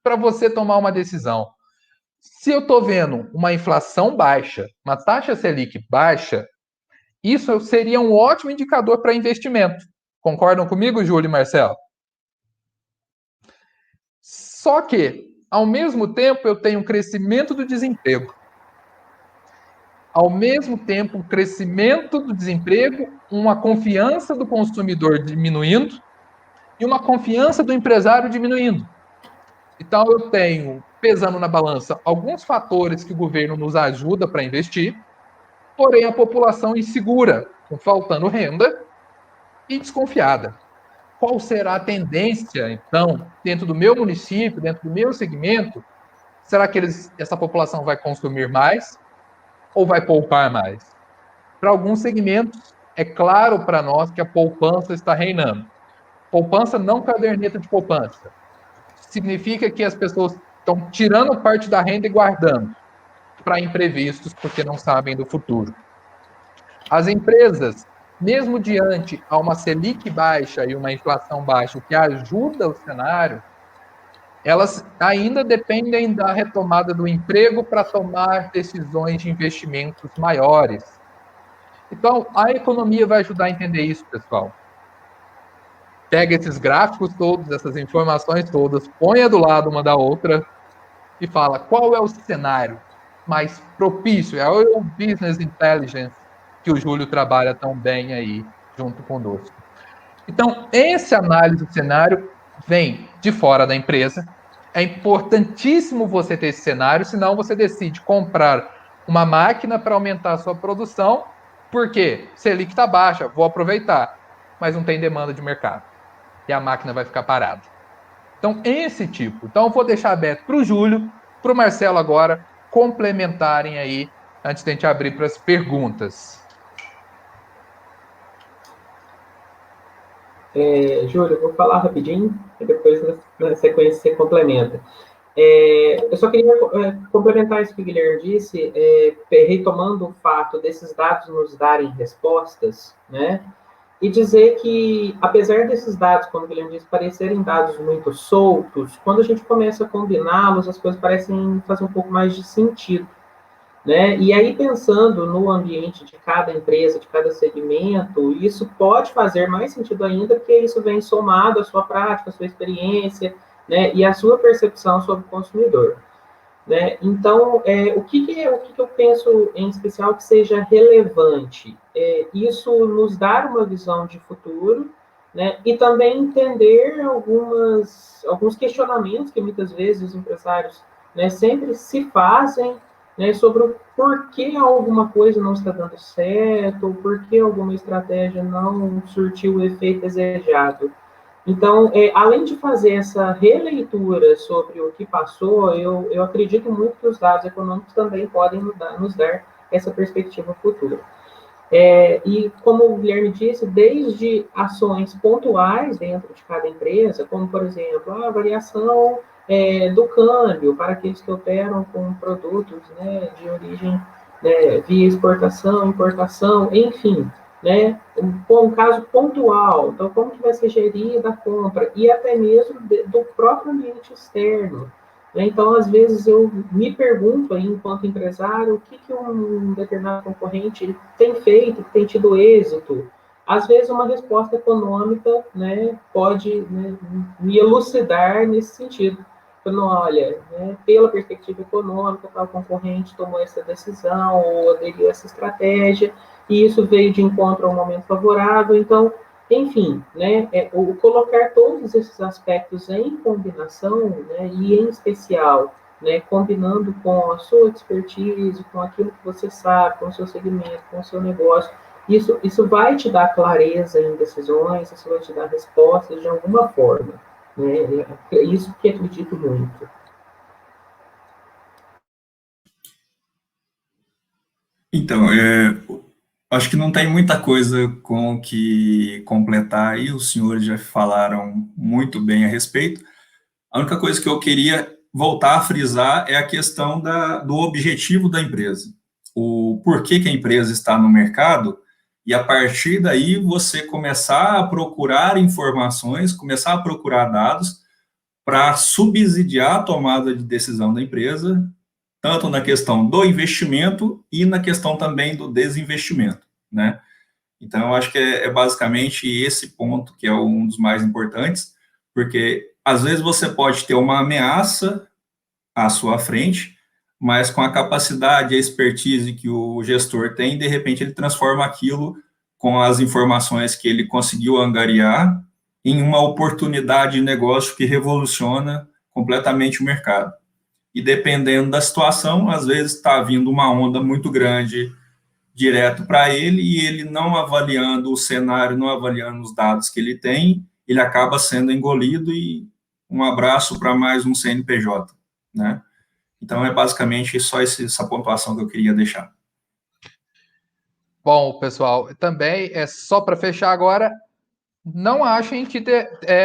para você tomar uma decisão. Se eu estou vendo uma inflação baixa, uma taxa Selic baixa, isso seria um ótimo indicador para investimento. Concordam comigo, Júlio e Marcelo? Só que, ao mesmo tempo, eu tenho um crescimento do desemprego. Ao mesmo tempo, o crescimento do desemprego, uma confiança do consumidor diminuindo e uma confiança do empresário diminuindo. Então, eu tenho, pesando na balança, alguns fatores que o governo nos ajuda para investir, porém a população insegura, faltando renda e desconfiada. Qual será a tendência, então, dentro do meu município, dentro do meu segmento? Será que essa população vai consumir mais ou vai poupar mais? Para alguns segmentos, é claro para nós que a poupança está reinando. Poupança não caderneta de poupança. Significa que as pessoas estão tirando parte da renda e guardando para imprevistos, porque não sabem do futuro. As empresas, mesmo diante a uma Selic baixa e uma inflação baixa, que ajuda o cenário, elas ainda dependem da retomada do emprego para tomar decisões de investimentos maiores. Então, a economia vai ajudar a entender isso, pessoal. Pega esses gráficos todos, essas informações todas, põe do lado uma da outra e fala qual é o cenário mais propício. É o Business Intelligence que o Júlio trabalha tão bem aí junto conosco. Então, essa análise do cenário vem de fora da empresa. É importantíssimo você ter esse cenário, senão você decide comprar uma máquina para aumentar a sua produção, porque Selic está baixa, vou aproveitar, mas não tem demanda de mercado. E a máquina vai ficar parada. Então, esse tipo. Então, eu vou deixar aberto para o Júlio, para o Marcelo agora, complementarem aí, antes de a gente abrir para as perguntas. Júlio, eu vou falar rapidinho, e depois, na sequência, você complementa. Eu só queria complementar isso que o Guilherme disse, retomando o fato desses dados nos darem respostas, né? E dizer que, apesar desses dados, como o Guilherme disse, parecerem dados muito soltos, quando a gente começa a combiná-los, as coisas parecem fazer um pouco mais de sentido, né? E aí, pensando no ambiente de cada empresa, de cada segmento, isso pode fazer mais sentido ainda, porque isso vem somado à sua prática, à sua experiência, né? E à sua percepção sobre o consumidor. Né? Então, o que eu penso em especial que seja relevante? Isso nos dar uma visão de futuro, né? E também entender alguns questionamentos que muitas vezes os empresários, né, sempre se fazem né, sobre o porquê alguma coisa não está dando certo, ou por que alguma estratégia não surtiu o efeito desejado. Então, além de fazer essa releitura sobre o que passou, eu acredito muito que os dados econômicos também podem nos dar essa perspectiva futura. E como o Guilherme disse, desde ações pontuais dentro de cada empresa, como, por exemplo, a variação do câmbio para aqueles que operam com produtos, né, de origem, né, via exportação, importação, enfim, né, um caso pontual. Então, como que vai ser gerida a compra e até mesmo do próprio ambiente externo. Então, às vezes, eu me pergunto, aí, enquanto empresário, o que um determinado concorrente tem feito, que tem tido êxito. Às vezes, uma resposta econômica, né, pode, né, me elucidar nesse sentido. Falando, olha, né, pela perspectiva econômica, tal concorrente tomou essa decisão ou aderiu a essa estratégia, e isso veio de encontro a um momento favorável. Então, enfim, né, o colocar todos esses aspectos em combinação, né, e em especial, né, combinando com a sua expertise, com aquilo que você sabe, com o seu segmento, com o seu negócio, isso vai te dar clareza em decisões, isso vai te dar respostas de alguma forma. Né? É isso que acredito muito. Então, acho que não tem muita coisa com que completar aí, os senhores já falaram muito bem a respeito. A única coisa que eu queria voltar a frisar é a questão do objetivo da empresa. O porquê que a empresa está no mercado, e a partir daí você começar a procurar informações, começar a procurar dados para subsidiar a tomada de decisão da empresa, tanto na questão do investimento e na questão também do desinvestimento, né? Então, eu acho que é basicamente esse ponto que é um dos mais importantes, porque às vezes você pode ter uma ameaça à sua frente, mas com a capacidade e a expertise que o gestor tem, de repente ele transforma aquilo com as informações que ele conseguiu angariar em uma oportunidade de negócio que revoluciona completamente o mercado. E dependendo da situação, às vezes está vindo uma onda muito grande direto para ele e ele não avaliando o cenário, não avaliando os dados que ele tem, ele acaba sendo engolido e um abraço para mais um CNPJ, né? Então, é basicamente só essa pontuação que eu queria deixar. Bom, pessoal, também é só para fechar agora, não achem que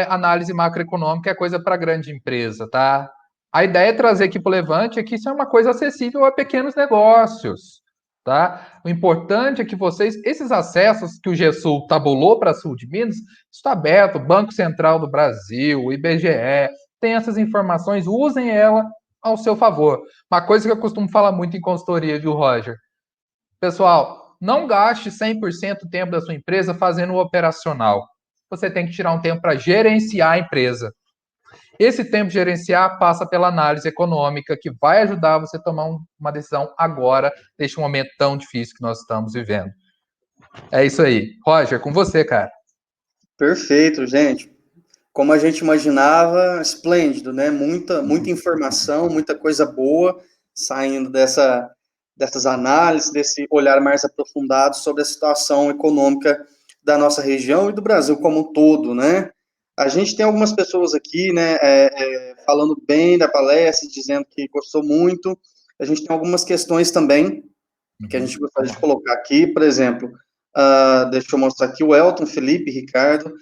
análise macroeconômica é coisa para grande empresa, tá? A ideia é trazer aqui para o Levante é que isso é uma coisa acessível a pequenos negócios, tá? O importante é que vocês, esses acessos que o GESUL tabulou para Sul de Minas, está aberto, Banco Central do Brasil, o IBGE, tem essas informações, usem ela ao seu favor. Uma coisa que eu costumo falar muito em consultoria, viu, Roger? Pessoal, não gaste 100% do tempo da sua empresa fazendo o operacional. Você tem que tirar um tempo para gerenciar a empresa. Esse tempo de gerenciar passa pela análise econômica, que vai ajudar você a tomar uma decisão agora, neste momento tão difícil que nós estamos vivendo. É isso aí. Roger, com você, cara. Perfeito, gente. Como a gente imaginava, esplêndido, né? Muita informação, muita coisa boa saindo dessas análises, desse olhar mais aprofundado sobre a situação econômica da nossa região e do Brasil como um todo, né? A gente tem algumas pessoas aqui, né, falando bem da palestra, dizendo que gostou muito. A gente tem algumas questões também que a gente gostaria de colocar aqui, por exemplo, deixa eu mostrar aqui, o Elton Felipe Ricardo,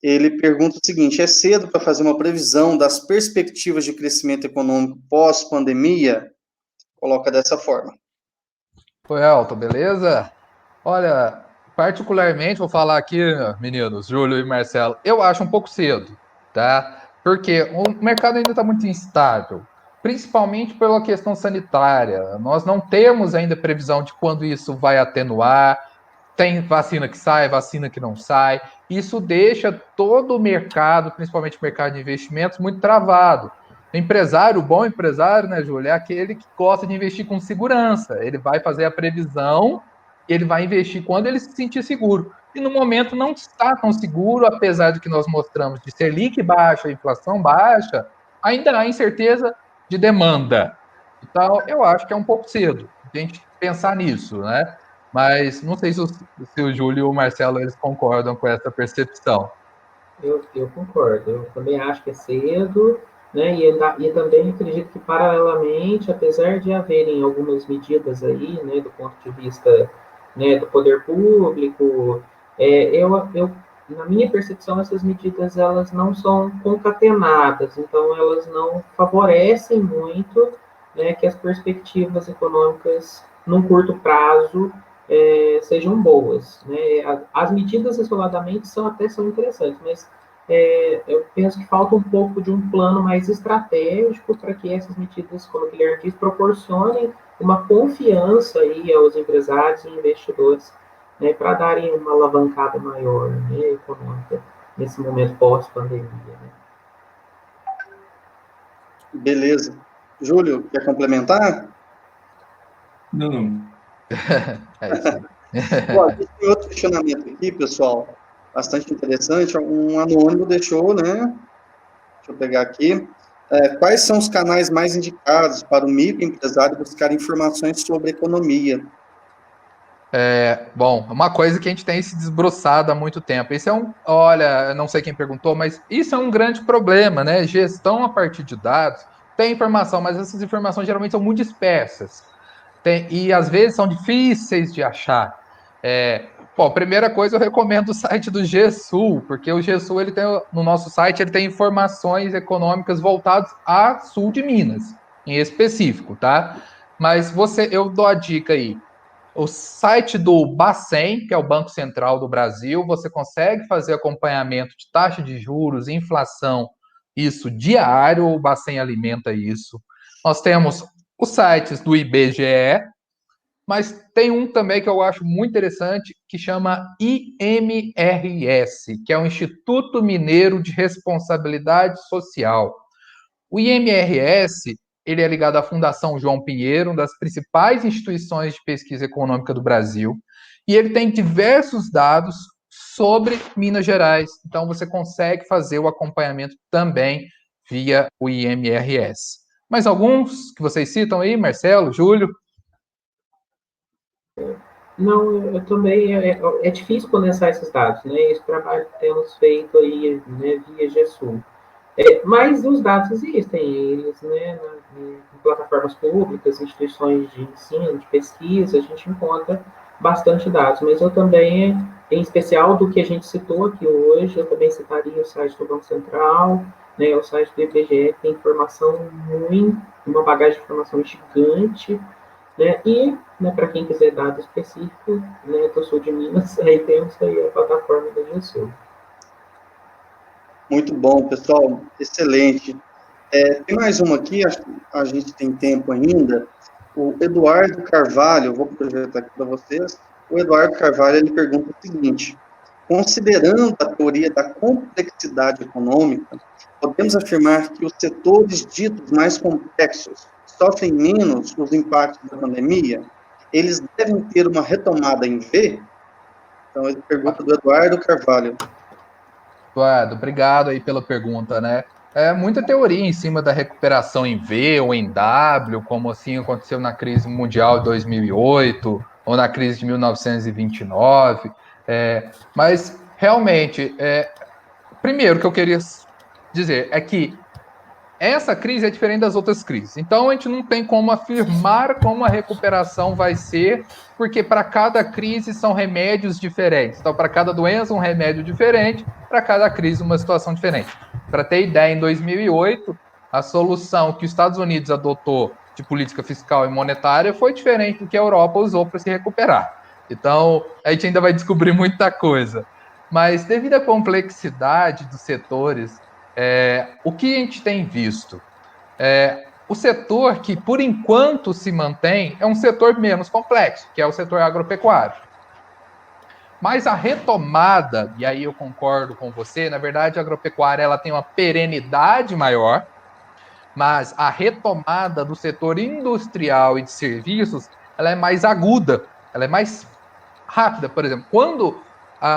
ele pergunta o seguinte: é cedo para fazer uma previsão das perspectivas de crescimento econômico pós-pandemia? Coloca dessa forma. Oi, Elton, beleza? Olha, particularmente, vou falar aqui, meninos, Júlio e Marcelo, eu acho um pouco cedo, tá? Porque o mercado ainda está muito instável, principalmente pela questão sanitária. Nós não temos ainda previsão de quando isso vai atenuar. Tem vacina que sai, vacina que não sai. Isso deixa todo o mercado, principalmente o mercado de investimentos, muito travado. O empresário, o bom empresário, né, Júlio, é aquele que gosta de investir com segurança. Ele vai fazer a previsão, ele vai investir quando ele se sentir seguro. E no momento não está tão seguro, apesar do que nós mostramos de Selic baixa, inflação baixa, ainda há incerteza de demanda. Então, eu acho que é um pouco cedo a gente pensar nisso, né? Mas não sei se o Júlio e o Marcelo eles concordam com essa percepção. Eu concordo. Eu também acho que é cedo, né? E também acredito que, paralelamente, apesar de haverem algumas medidas aí, né, do ponto de vista, né, do poder público, na minha percepção, essas medidas elas não são concatenadas, então elas não favorecem muito, né, que as perspectivas econômicas, num curto prazo, sejam boas, né? As medidas isoladamente são interessantes, mas eu penso que falta um pouco de um plano mais estratégico para que essas medidas, como o Guilherme diz, proporcionem uma confiança aí aos empresários e investidores, né, para darem uma alavancada maior, né, econômica nesse momento pós-pandemia. Né? Beleza. Júlio, quer complementar? Não. É isso aí. Bom, a gente tem outro questionamento aqui, pessoal, bastante interessante. Um anônimo deixou, né? Deixa eu pegar aqui. Quais são os canais mais indicados para o microempresário buscar informações sobre economia? Bom, uma coisa que a gente tem se desbruçado há muito tempo. Isso olha, eu não sei quem perguntou, mas isso é um grande problema, né? Gestão a partir de dados tem informação, mas essas informações geralmente são muito dispersas. E às vezes são difíceis de achar. Bom, primeira coisa, eu recomendo o site do GESUL, porque o GESUL, no nosso site, ele tem informações econômicas voltadas a sul de Minas, em específico, tá? Mas eu dou a dica aí. O site do Bacen, que é o Banco Central do Brasil, você consegue fazer acompanhamento de taxa de juros, inflação, isso diário, o Bacen alimenta isso. Nós temos os sites do IBGE, mas tem um também que eu acho muito interessante, que chama IMRS, que é o Instituto Mineiro de Responsabilidade Social. O IMRS, ele é ligado à Fundação João Pinheiro, uma das principais instituições de pesquisa econômica do Brasil, e ele tem diversos dados sobre Minas Gerais. Então, você consegue fazer o acompanhamento também via o IMRS. Mais alguns que vocês citam aí, Marcelo, Júlio? Não, eu também. É difícil condensar esses dados, né? Esse trabalho que temos feito aí, né, via GESUL. Mas os dados existem, eles, né, em plataformas públicas, instituições de ensino, de pesquisa, a gente encontra bastante dados. Mas eu também, em especial do que a gente citou aqui hoje, eu também citaria o site do Banco Central, né, o site do IBGE, que tem informação muito, uma bagagem de informação gigante, né, e, né, para quem quiser dado específico, né, do sul de Minas, aí temos aí a plataforma da GESUL. Muito bom, pessoal. Excelente. Tem mais uma aqui, acho que a gente tem tempo ainda. O Eduardo Carvalho, vou projetar aqui para vocês. O Eduardo Carvalho, ele pergunta o seguinte: considerando a teoria da complexidade econômica, podemos afirmar que os setores ditos mais complexos sofrem menos os impactos da pandemia? Eles devem ter uma retomada em V? Então, ele pergunta do Eduardo Carvalho. Eduardo, obrigado aí pela pergunta, né? É muita teoria em cima da recuperação em V ou em W, como assim aconteceu na crise mundial de 2008 ou na crise de 1929. Mas realmente, primeiro que eu queria dizer é que essa crise é diferente das outras crises. Então, a gente não tem como afirmar como a recuperação vai ser, porque para cada crise são remédios diferentes. Então, para cada doença, um remédio diferente, para cada crise, uma situação diferente. Para ter ideia, em 2008, a solução que os Estados Unidos adotou de política fiscal e monetária foi diferente do que a Europa usou para se recuperar. Então, a gente ainda vai descobrir muita coisa. Mas, devido à complexidade dos setores, o que a gente tem visto? O setor que, por enquanto, se mantém é um setor menos complexo, que é o setor agropecuário. Mas a retomada, e aí eu concordo com você, na verdade, a agropecuária ela tem uma perenidade maior, mas a retomada do setor industrial e de serviços ela é mais aguda, ela é mais rápida. Por exemplo, quando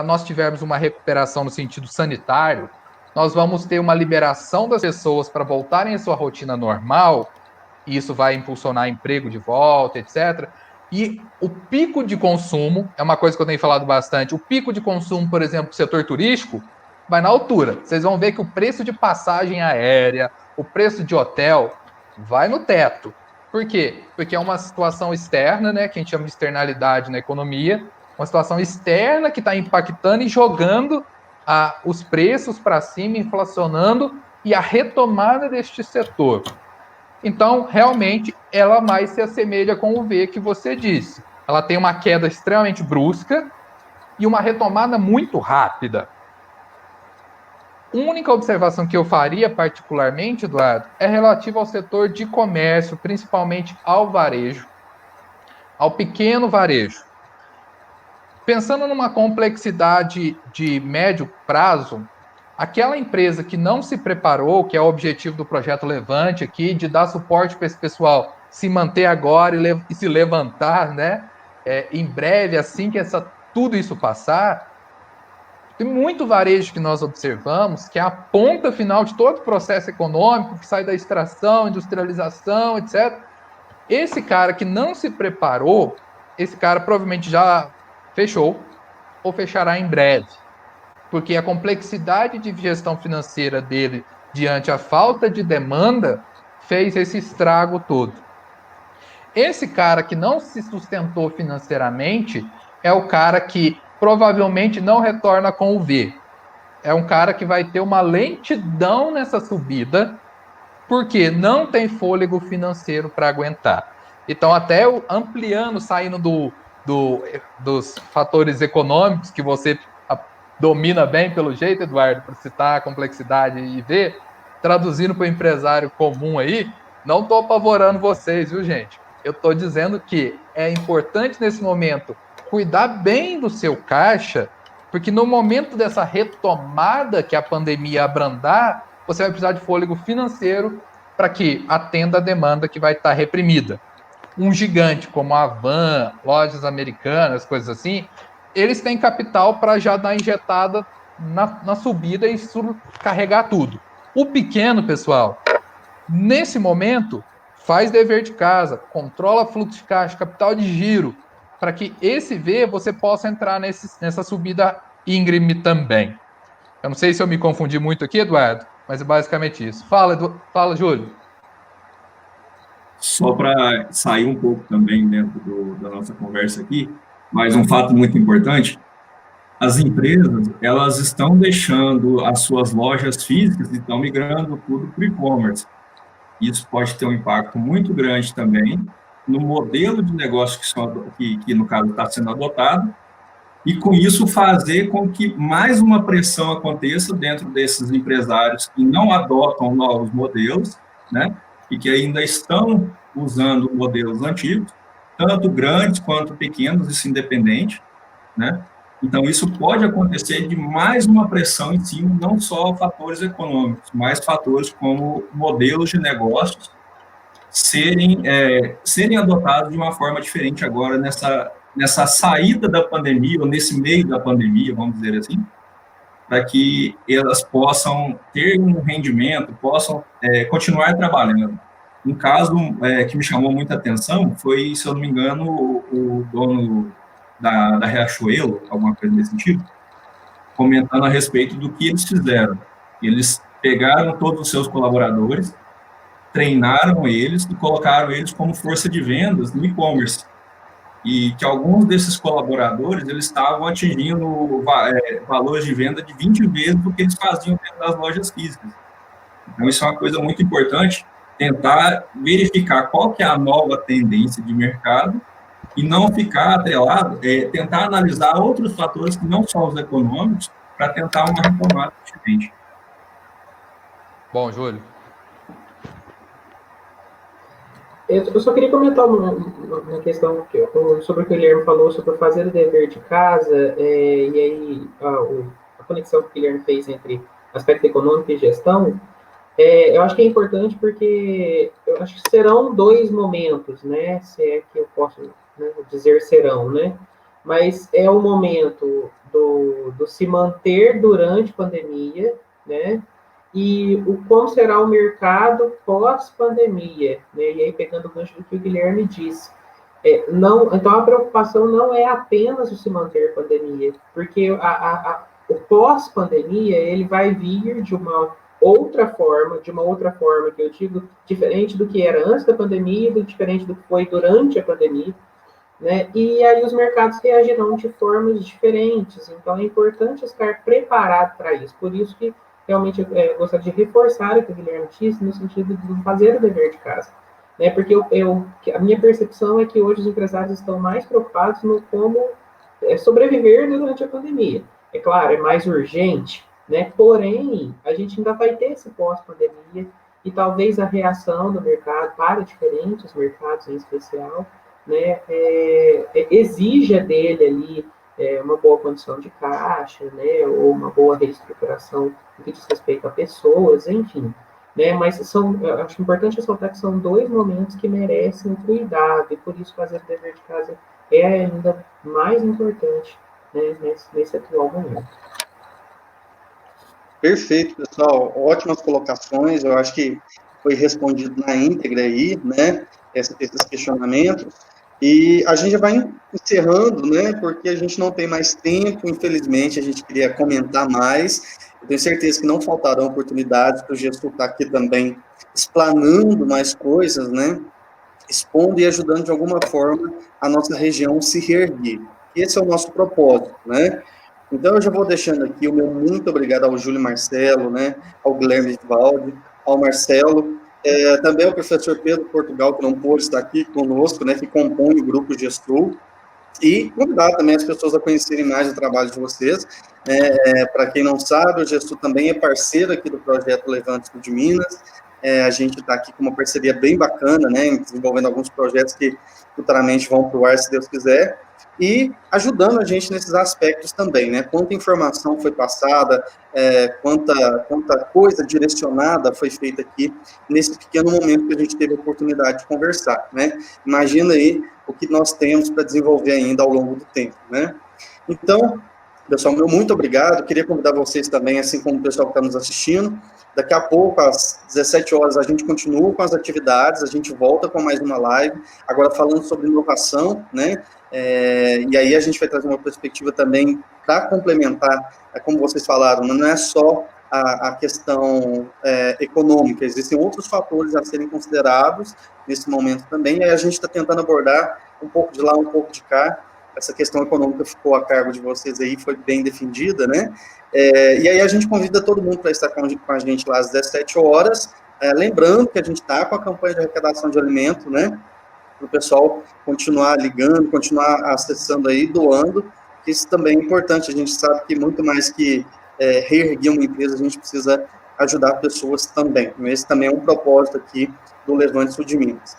nós tivermos uma recuperação no sentido sanitário, nós vamos ter uma liberação das pessoas para voltarem à sua rotina normal e isso vai impulsionar emprego de volta, etc. E o pico de consumo, é uma coisa que eu tenho falado bastante, o pico de consumo, por exemplo, do setor turístico, vai na altura. Vocês vão ver que o preço de passagem aérea, o preço de hotel, vai no teto. Por quê? Porque é uma situação externa, né, que a gente chama de externalidade na economia, uma situação externa que está impactando e jogando os preços para cima, inflacionando, e a retomada deste setor. Então, realmente, ela mais se assemelha com o V que você disse. Ela tem uma queda extremamente brusca e uma retomada muito rápida. A única observação que eu faria particularmente, Eduardo, é relativa ao setor de comércio, principalmente ao varejo, ao pequeno varejo. Pensando numa complexidade de médio prazo, aquela empresa que não se preparou, que é o objetivo do projeto Levante aqui, de dar suporte para esse pessoal se manter agora e se levantar, né? Em breve, assim que tudo isso passar, tem muito varejo que nós observamos, que é a ponta final de todo o processo econômico, que sai da extração, industrialização, etc. Esse cara que não se preparou, esse cara provavelmente já fechou ou fechará em breve, porque a complexidade de gestão financeira dele diante a falta de demanda fez esse estrago todo. Esse cara que não se sustentou financeiramente é o cara que provavelmente não retorna com o V. É um cara que vai ter uma lentidão nessa subida, porque não tem fôlego financeiro para aguentar. Então, até ampliando, saindo dos fatores econômicos, que você domina bem pelo jeito, Eduardo, para citar a complexidade e ver, traduzindo para o empresário comum aí, não estou apavorando vocês, viu, gente? Eu estou dizendo que é importante nesse momento cuidar bem do seu caixa, porque no momento dessa retomada que a pandemia abrandar, você vai precisar de fôlego financeiro para que atenda a demanda que vai estar reprimida. Um gigante como a Havan, lojas americanas, coisas assim, eles têm capital para já dar injetada na subida e carregar tudo. O pequeno, pessoal, nesse momento, faz dever de casa, controla fluxo de caixa, capital de giro, para que esse V você possa entrar nessa subida íngreme também. Eu não sei se eu me confundi muito aqui, Eduardo, mas é basicamente isso. Fala, Júlio. Só para sair um pouco também dentro da nossa conversa aqui, mas um fato muito importante, as empresas, elas estão deixando as suas lojas físicas e estão migrando tudo para o e-commerce. Isso pode ter um impacto muito grande também no modelo de negócio que no caso, está sendo adotado, e com isso fazer com que mais uma pressão aconteça dentro desses empresários que não adotam novos modelos, né, e que ainda estão usando modelos antigos, tanto grandes quanto pequenos, isso independente, né? Então, isso pode acontecer de mais uma pressão em cima, não só fatores econômicos, mas fatores como modelos de negócios serem adotados de uma forma diferente agora nessa saída da pandemia, ou nesse meio da pandemia, vamos dizer assim, para que elas possam ter um rendimento, possam continuar trabalhando. Um caso que me chamou muita atenção foi, se eu não me engano, o dono da Riachuelo, alguma coisa nesse sentido, comentando a respeito do que eles fizeram. Eles pegaram todos os seus colaboradores, treinaram eles e colocaram eles como força de vendas no e-commerce. E que alguns desses colaboradores, eles estavam atingindo valores de venda de 20 vezes do que eles faziam dentro das lojas físicas. Então, isso é uma coisa muito importante, tentar verificar qual que é a nova tendência de mercado e não ficar atrelado, tentar analisar outros fatores que não são os econômicos para tentar uma retomada diferente. Bom, Júlio. Eu só queria comentar uma questão sobre o que o Guilherme falou, sobre fazer o dever de casa, e aí a conexão que o Guilherme fez entre aspecto econômico e gestão. Eu acho que é importante porque eu acho que serão dois momentos, né? Se é que eu posso, né, dizer serão, né? Mas é o momento do se manter durante a pandemia, né? e como será o mercado pós-pandemia, né? E aí, pegando o gancho do que o Guilherme disse, então a preocupação não é apenas o se manter pandemia, porque o pós-pandemia ele vai vir de uma outra forma que eu digo diferente do que era antes da pandemia, diferente do que foi durante a pandemia, né? E aí os mercados reagirão de formas diferentes. Então é importante estar preparado para isso. Por isso que realmente eu gostaria de reforçar o que o Guilherme disse no sentido de fazer o dever de casa, né? Porque a minha percepção é que hoje os empresários estão mais preocupados no como sobreviver durante a pandemia. É claro, é mais urgente, né? Porém, a gente ainda vai ter esse pós-pandemia e talvez a reação do mercado para diferentes mercados em especial, né, exija dele ali uma boa condição de caixa, né, ou uma boa reestruturação no que diz respeito a pessoas, enfim. Né, mas eu acho importante ressaltar que são dois momentos que merecem cuidado, e por isso fazer o dever de casa é ainda mais importante, né, nesse atual momento. Perfeito, pessoal. Ótimas colocações. Eu acho que foi respondido na íntegra aí, né? Esses questionamentos. E a gente já vai encerrando, né? Porque a gente não tem mais tempo, infelizmente, a gente queria comentar mais. Eu tenho certeza que não faltarão oportunidades para o gestor estar aqui também explanando mais coisas, né? Expondo e ajudando de alguma forma a nossa região se reerguer. Esse é o nosso propósito, né? Então, eu já vou deixando aqui o meu muito obrigado ao Júlio Marcelo, né, ao Guilherme Vivaldi, ao Marcelo, também ao professor Pedro Portugal, que não pôde estar aqui conosco, né, que compõe o grupo Gestul, e convidar também as pessoas a conhecerem mais o trabalho de vocês. Para quem não sabe, o Gestul também é parceiro aqui do projeto Levante Sul de Minas. A gente está aqui com uma parceria bem bacana, né, desenvolvendo alguns projetos que futuramente vão para o ar, se Deus quiser, e ajudando a gente nesses aspectos também, né, quanta informação foi passada, quanta coisa direcionada foi feita aqui, nesse pequeno momento que a gente teve a oportunidade de conversar, né. Imagina aí o que nós temos para desenvolver ainda ao longo do tempo, né. Então, pessoal, meu muito obrigado. Queria convidar vocês também, assim como o pessoal que está nos assistindo. Daqui a pouco, às 17 horas, a gente continua com as atividades, a gente volta com mais uma live, agora falando sobre inovação, né? E aí a gente vai trazer uma perspectiva também para complementar, como vocês falaram, não é só a questão econômica, existem outros fatores a serem considerados nesse momento também, e aí a gente está tentando abordar um pouco de lá, um pouco de cá. Essa questão econômica ficou a cargo de vocês aí, foi bem defendida, né? E aí a gente convida todo mundo para estar com a gente lá às 17 horas, lembrando que a gente está com a campanha de arrecadação de alimento, né? Para o pessoal continuar ligando, continuar acessando aí, doando, que isso também é importante. A gente sabe que muito mais que reerguer uma empresa, a gente precisa ajudar pessoas também. Esse também é um propósito aqui do Levante Sul de Minas.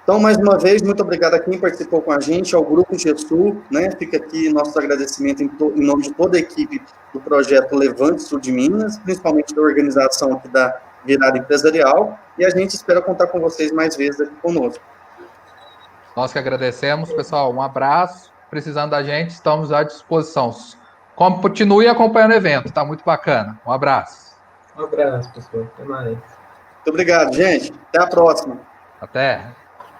Então, mais uma vez, muito obrigado a quem participou com a gente, ao Grupo Gestul, né? Fica aqui nosso agradecimento em nome de toda a equipe do projeto Levante Sul de Minas, principalmente da organização aqui da Virada Empresarial, e a gente espera contar com vocês mais vezes aqui conosco. Nós que agradecemos, pessoal. Um abraço. Precisando da gente, estamos à disposição. Continue acompanhando o evento, está muito bacana. Um abraço. Um abraço, pessoal. Até mais. Muito obrigado, gente. Até a próxima. Até.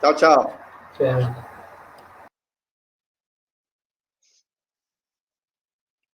Tchau, tchau. Tchau.